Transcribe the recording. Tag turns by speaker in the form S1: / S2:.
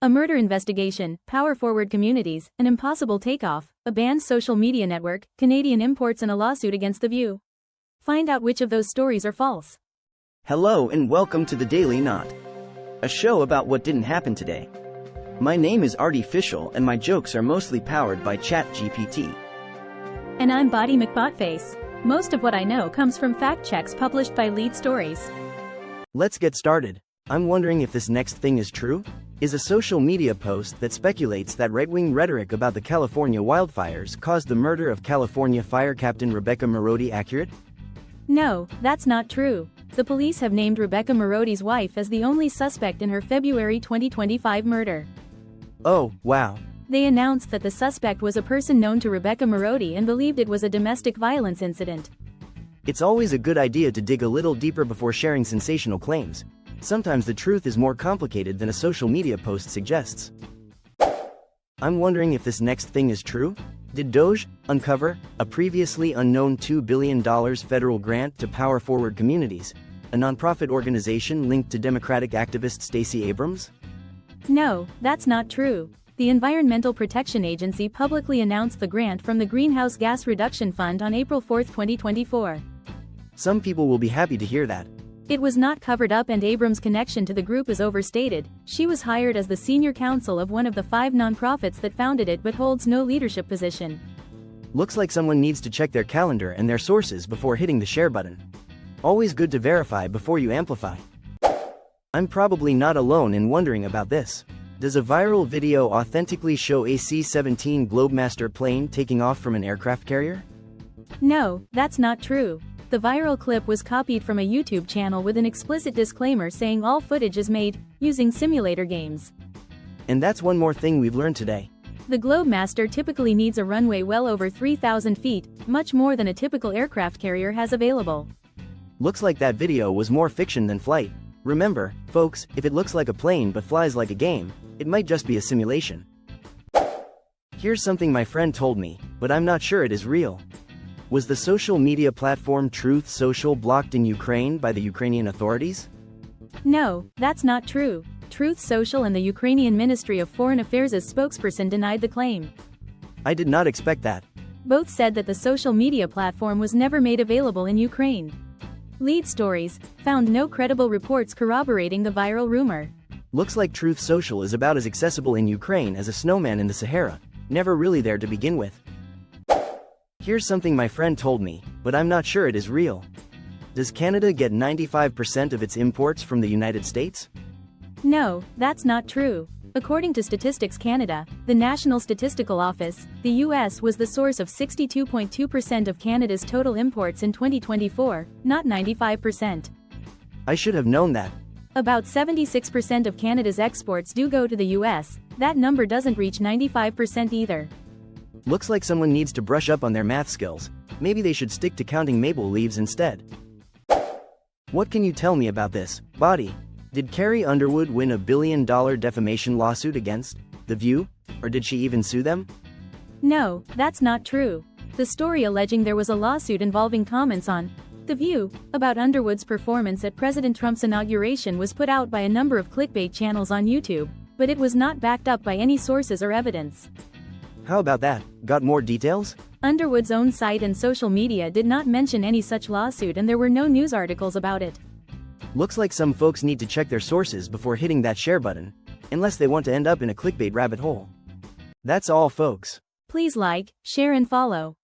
S1: A murder investigation, power-forward communities, an impossible takeoff, a banned social media network, Canadian imports and a lawsuit against The View. Find out which of those stories are false.
S2: Hello and welcome to the Daily Knot, a show about what didn't happen today. My name is Artificial and my jokes are mostly powered by ChatGPT.
S1: And I'm Body McBotface. Most of what I know comes from fact checks published by Lead Stories.
S2: Let's get started. I'm wondering if this next thing is true? Is a social media post that speculates that right-wing rhetoric about the California wildfires caused the murder of California Fire Captain Rebecca Marodi accurate?
S1: No, that's not true. The police have named Rebecca Marodi's wife as the only suspect in her February 2025 murder.
S2: Oh, wow.
S1: They announced that the suspect was a person known to Rebecca Marodi and believed it was a domestic violence incident.
S2: It's always a good idea to dig a little deeper before sharing sensational claims. Sometimes the truth is more complicated than a social media post suggests. I'm wondering if this next thing is true? Did DOGE uncover a previously unknown $2 billion federal grant to Power Forward Communities, a nonprofit organization linked to Democratic activist Stacey Abrams?
S1: No, that's not true. The Environmental Protection Agency publicly announced the grant from the Greenhouse Gas Reduction Fund on April 4, 2024.
S2: Some people will be happy to hear that.
S1: It was not covered up, and Abrams' connection to the group is overstated. She was hired as the senior counsel of one of the 5 nonprofits that founded it but holds no leadership position.
S2: Looks like someone needs to check their calendar and their sources before hitting the share button. Always good to verify before you amplify. I'm probably not alone in wondering about this. Does a viral video authentically show a C-17 Globemaster plane taking off from an aircraft carrier?
S1: No, that's not true. The viral clip was copied from a YouTube channel with an explicit disclaimer saying all footage is made using simulator games.
S2: And that's one more thing we've learned today.
S1: The Globemaster typically needs a runway well over 3,000 feet, much more than a typical aircraft carrier has available.
S2: Looks like that video was more fiction than flight. Remember, folks, if it looks like a plane but flies like a game, it might just be a simulation. Here's something my friend told me, but I'm not sure it is real. Was the social media platform Truth Social blocked in Ukraine by the Ukrainian authorities?
S1: No, that's not true. Truth Social and the Ukrainian Ministry of Foreign Affairs' spokesperson denied the claim.
S2: I did not expect that.
S1: Both said that the social media platform was never made available in Ukraine. Lead Stories found no credible reports corroborating the viral rumor.
S2: Looks like Truth Social is about as accessible in Ukraine as a snowman in the Sahara, never really there to begin with. Here's something my friend told me, but I'm not sure it is real. Does Canada get 95% of its imports from the United States?
S1: No, that's not true. According to Statistics Canada, the National Statistical Office, the U.S. was the source of 62.2% of Canada's total imports in 2024, not 95%.
S2: I should have known that.
S1: About 76% of Canada's exports do go to the U.S., that number doesn't reach 95% either.
S2: Looks like someone needs to brush up on their math skills. Maybe they should stick to counting maple leaves instead. What can you tell me about this, Body? Did Carrie Underwood win a $1 billion defamation lawsuit against The View? Or did she even sue them?
S1: No, that's not true. The story alleging there was a lawsuit involving comments on The View about Underwood's performance at President Trump's inauguration was put out by a number of clickbait channels on YouTube, but it was not backed up by any sources or evidence.
S2: How about that? Got more details?
S1: Underwood's own site and social media did not mention any such lawsuit, and there were no news articles about it.
S2: Looks like some folks need to check their sources before hitting that share button, unless they want to end up in a clickbait rabbit hole. That's all, folks.
S1: Please like, share and follow.